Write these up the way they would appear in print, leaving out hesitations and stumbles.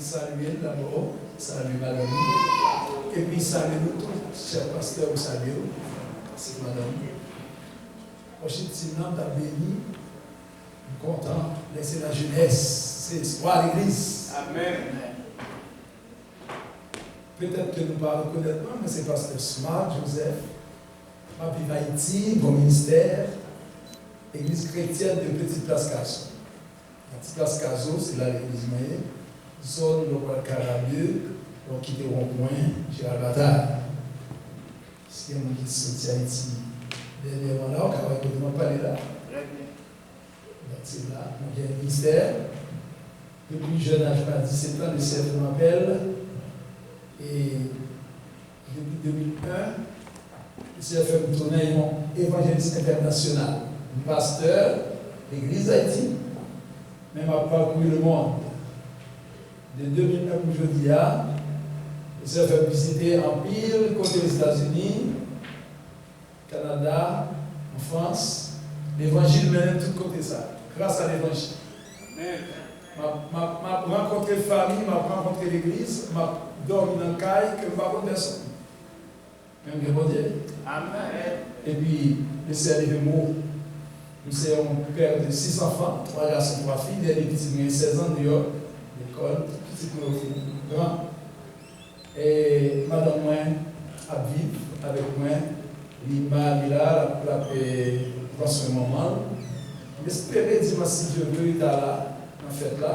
saluer d'abord, saluer madame, et puis saluer nous tous, chers pasteurs, vous saluez, c'est madame. Ensuite, si nous avons béni, nous sommes contents, laisser la jeunesse, c'est l'espoir à l'église. Amen. Peut-être que nous ne pas reconnaître, mais c'est pasteur Smart, Joseph, ma vie Haïti, mon ministère, église chrétienne de Petite Place Caso. La Petite Place Caso, c'est là l'église moyenne. Zone locale Carabieux, on quitte le rond-point, Gérald Bataille. Si on qui sorti Haïti, dernièrement là, on va parler là. C'est là, on vient au ministère. Depuis jeune âge, à 17 ans, le CF m'appelle. Et depuis 2001, le CFM tournait un évangéliste international, un pasteur, l'église Haïti, même à parcourir le monde. De 2001 aujourd'hui, le CFM visité en pile, côté des États-Unis, Canada, en France. L'évangile mène tout côté ça, grâce à l'évangile. M'a rencontré famille, m'a rencontré l'église, m'a dormi dans le caille, que je ne pas personne. Même que bon Dieu. Amen. Et puis, le service de mots. Nous sommes un père de 6 enfants, 3 garçons, 3 filles, des petits, ils ont 16 ans dehors, l'école, petit peu grand. Et madame moi a vivre avec moi, l'imam là, la paix dans ce moment. J'espère dimanche si Dieu veut, il est là, en fait là.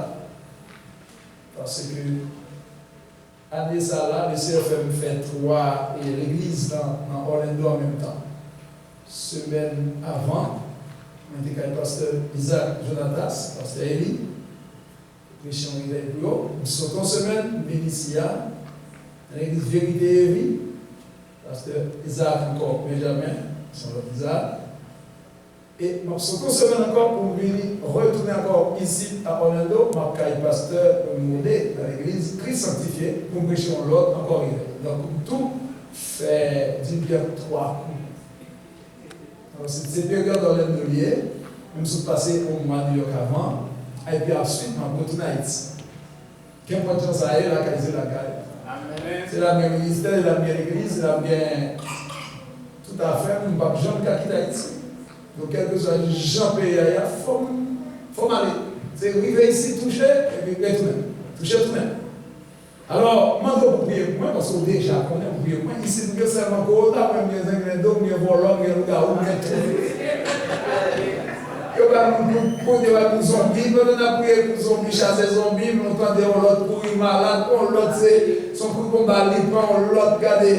Parce que, année ça là, le CFM fait 3 et l'église dans Orlando en même temps. Semaine avant, on était avec le pasteur Isaac Jonatas, pasteur Eli, prêchant au bureau. Nous sommes en semaine, Vénitia, l'église Vérité et Vie, pasteur Isaac encore, Benjamin, son autre Isaac. Et nous sommes en semaine encore pour venir retourner encore ici à Orlando, ma caille pasteur Moudé, dans l'église Christ sanctifié, pour prêcher l'autre encore hier. Donc tout fait 10 bien 3 coups. Alors c'est cette période d'Orlando liée, même si vous passez au mois de New York avant, et puis ensuite, on retourne à Haïti. Quelle importance ça a, la qualité de la caille. C'est la même ministère, la même église, c'est la même tout à fait, nous ne pouvons pas quitter Haïti. Donc, quel que soit le Jean pays, il faut aller. C'est arriver ici, toucher, et puis retourner. Toucher tout de même. Alors, je vais vous prier pour moi, parce que déjà, on est pour prier pour moi. Ici, nous sommes encore là, nous sommes ingrédients, nous sommes volants, nous sommes garous, nous sommes tout. Nous sommes zombies, nous avons prié pour zombies, chasser zombies, nous entendons l'autre courir malade, l'autre son coup de combat libre, l'autre garder.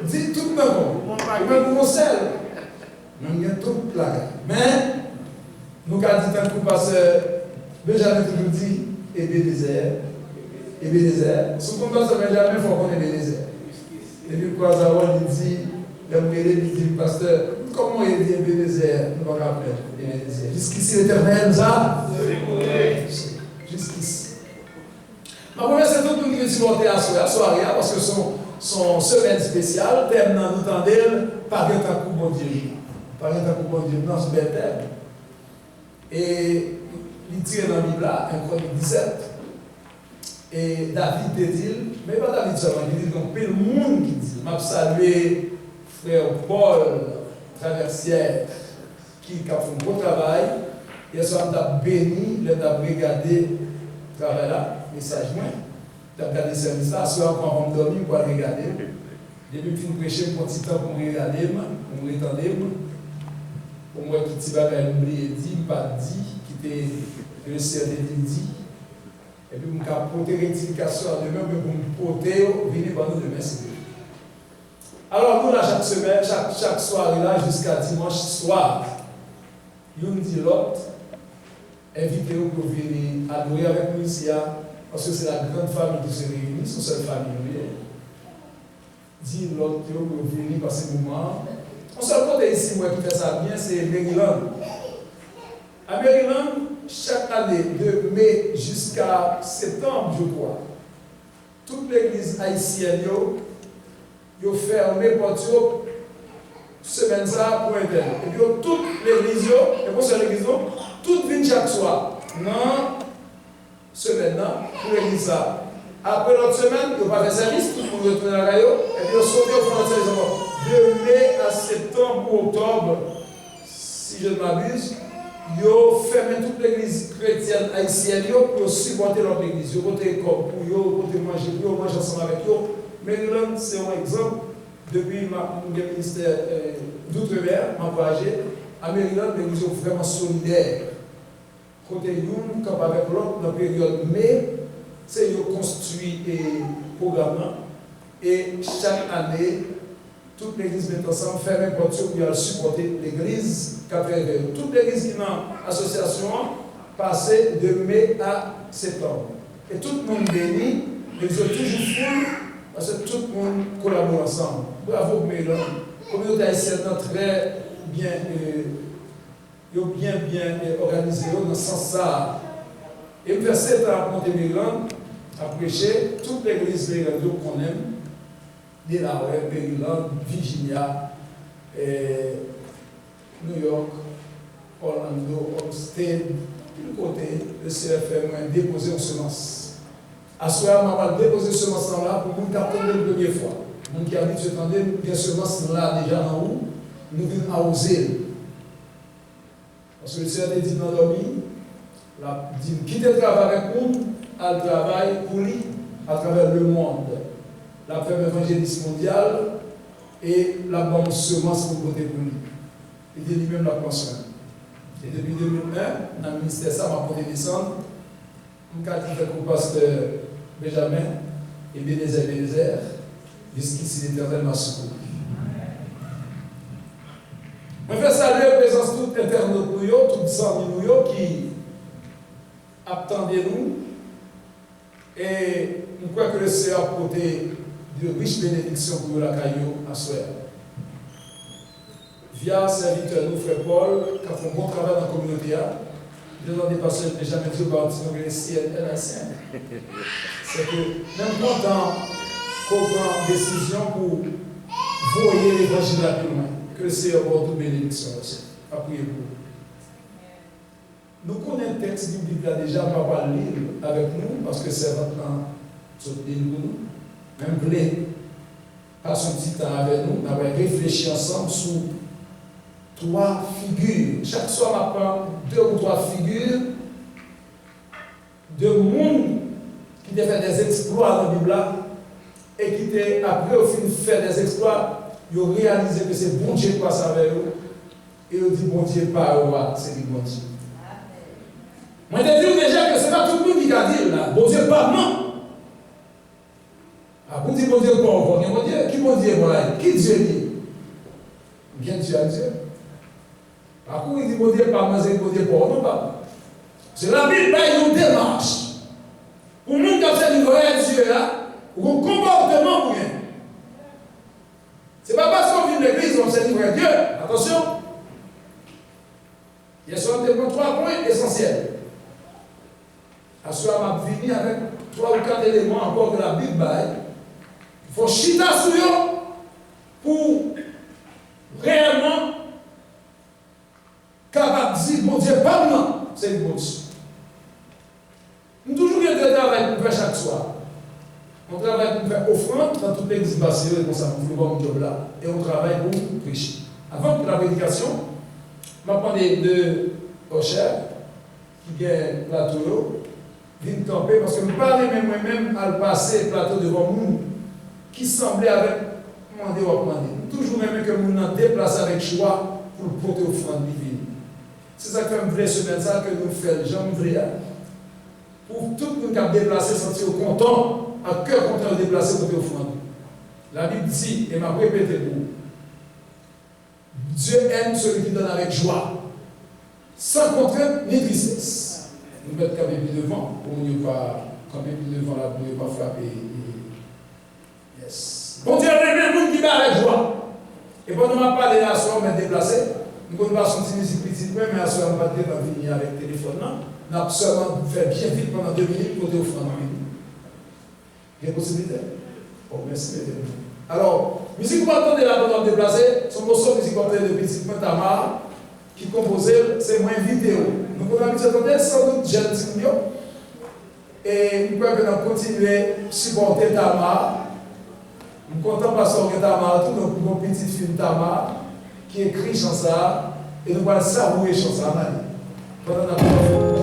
Dis tout le monde. Même pour sel. Nous avons tout là. Mais, nous avons dit un coup parce que Benjamin toujours dit, Ebenezer. Si on pense à Benjamin, il faut qu'on ait Ebenezer. Et puis, quoi, ça va, il dit, il dit, pasteur, comment il dit Ebenezer? Nous allons rappeler Ebenezer. Jusqu'ici, l'éternel nous a jusqu'ici. Ma première, c'est tout le monde qui supporter à la soirée, parce que son semaine spéciale, thème dans nous tendez, par un coup, bon Dieu. Par un coup, bon Dieu, dans ce bel thème. Et il tire dans la Bible, un Chronique 17. Et David te dit, mais pas David seulement, il dit donc, le monde qui dit, m'a salué frère Paul Traversière, qui a fait un beau travail, et ça m'a béni, il a regardé le travail là, message moi, il a regardé le service là, soit encore on dormir pour regarder. Depuis que je prêchais pour un petit temps pour me regarder, pour me retendre, pour moi, petit bagage oublié, dit, pas dit, qui était le CRD dit. Et puis, je vais porter rectification à demain, mais pour me porter, venir par nous demain. Alors, nous, là, chaque semaine, chaque soirée, là, jusqu'à dimanche soir, l'une dit l'autre, invitez-vous pour venir adorer avec nous ici, parce que c'est la grande famille qui se réunit, c'est une seule famille. Dit l'autre pour venir passer ce moment. On se côté ici, moi, qui fait ça bien, c'est Maryland. À Maryland, chaque année, de mai jusqu'à septembre, je crois, toute l'église haïtienne, ils ont fermé pour semaine ça pour Intel. Et puis, toute l'église, et pour cette église, toute ville chaque soir. Non, semaine pour l'église. Après l'autre semaine, il va faire service, tout le monde retourne à la caillou, et puis on saute au fond de service. De mai à septembre ou octobre, si je ne m'abuse, ils ont fermé toute l'église chrétienne haïtienne pour supporter leur église. Ils ont voté comme pour eux, pour manger, pour manger ensemble avec eux. Maryland, c'est un exemple. Depuis mon ministère d'Outre-mer, m'a voyagé. À Maryland, l'église est vraiment solidaire. Côté une, comme avec l'autre, dans la période mai, c'est eux construit et programme. Et chaque année, toute l'église met ensemble, faire un porte pour supporter l'église. Toute l'église qui est dans l'association passait de mai à septembre. Et tout le monde béni, l'église est toujours full, parce que tout le monde collabore ensemble. Bravo, Mélan. La communauté haïtienne est très bien, bien organisée dans ce sens-là. Et le verset à Monté-Mélan a prêché toute l'église Mélan qu'on aime. Delaware, Maryland, Virginia, New York, Orlando, Homestead, tout côté, le CFM a déposé une semence. À ce moment-là, on va déposer une semence là pour nous capter la première fois. Nous qui habitent ce temps, il y a une semence là déjà en haut, nous venons arroser. Parce que le Seigneur a dit dans l'homme, il dit quittez le travail avec nous, à travail pour lui, à travers le monde. La femme évangéliste mondiale et la bonne semence pour côté pour lui. Il dit lui-même la conscience. Et depuis 2001, dans le ministère, ça m'a porté descendre. Je suis fait pour le pasteur Benjamin et Bénézer, jusqu'ici l'Éternel m'a secouru. Je fais saluer la présence de tout internaute nous, tout sang de nous qui attendez nous. Et je crois que le Seigneur a porté de riches bénédictions pour la caillou à soi. Via serviteur nous, frère Paul, qui a fait un bon travail dans la communauté. Je demande des pasteurs déjà mettre au bâtiment de l'Ancien. C'est que même quand on prend décision pour voyer l'évangile à plus loin, que le Seigneur porte toute bénédiction aussi. À prier pour nous. Nous connaissons le texte du Bible déjà, on va pas le lire avec nous, parce que c'est maintenant sur le livre pour nous. Même voulez passer un petit temps avec nous, on va réfléchir ensemble sur 3 figures. Chaque soir, on apprend 2 ou 3 figures de monde qui a fait des exploits dans la Bible et qui après au fin de faire des exploits, ils ont réalisé que c'est bon Dieu qui passe avec eux et ils ont dit bon Dieu pas c'est le bon Dieu. Moi je te dis déjà que ce n'est pas tout le monde qui a dit là, bon Dieu pas non. Ah, vous dites bon Dieu pas encore, bon Dieu, qui bon Dieu voilà, qui Dieu dit? Bien Dieu à Dieu. À quoi il dit bon Dieu pas, mais c'est bon Dieu pas, non pas. C'est la Bible, il y a une démarche. Pour nous qui a fait du vrai Dieu là, pour un comportement pour rien. Ce n'est pas parce qu'on vit de l'église qu'on sait du vrai Dieu. Attention. Il y a sur 3 points essentiels. À ce moment, on va venir avec 3 ou 4 éléments encore de la Bible. Il faut chita sur eux pour réellement capable de dire, mon Dieu, pas non, c'est le bon Dieu. Nous toujours bien de travail pour faire chaque soir. On travaille pour faire offrande dans toute l'église basse, comme ça, pour faire un job là. Et on travaille pour prêcher. Avant que la prédication, je vais prendre 2 recherches qui viennent plateau, viennent camper, parce que je parlais même moi-même à le passer le plateau devant nous, qui semblait avec demander ou demander. Toujours même que nous nous déplaçons avec choix pour porter offrande divine. C'est ça que fait une vraie semaine, ça que nous faisons, j'aime vrai. Pour tout le monde qui a déplacé, sentir content, à cœur content de déplacer pour offrande. La Bible dit, et m'a répété pour vous, Dieu aime celui qui donne avec joie, sans contrainte ni tristesse. Nous mettons quand même plus devant, pour ne pas, quand même plus devant, là, pour ne pas frapper. Yes. Bon Dieu aime le monde qui va avec joie. Et pendant que je parle de la soirée, on m'a déplacé. Nous ne pouvons pas sortir musique petite, mais à ce moment-là, on va venir avec le téléphone. On a seulement fait bien vite pendant 2 minutes pour te offrir. Il y a possibilité? Oh, merci. Alors, musique qu'on entendait là pendant le déplacé, son morceau de musique qu'on entendait de Petit Tamar, qui composait, c'est moins vidéo. Nous pouvons habituer à entendre sans doute Jeanne Signon. Et nous pouvons continuer à supporter Tamar. Nous sommes contents parce que Tamar, tout notre petit film Tamar, qui écrit chanson, et nous allons savourer chanson. Pendant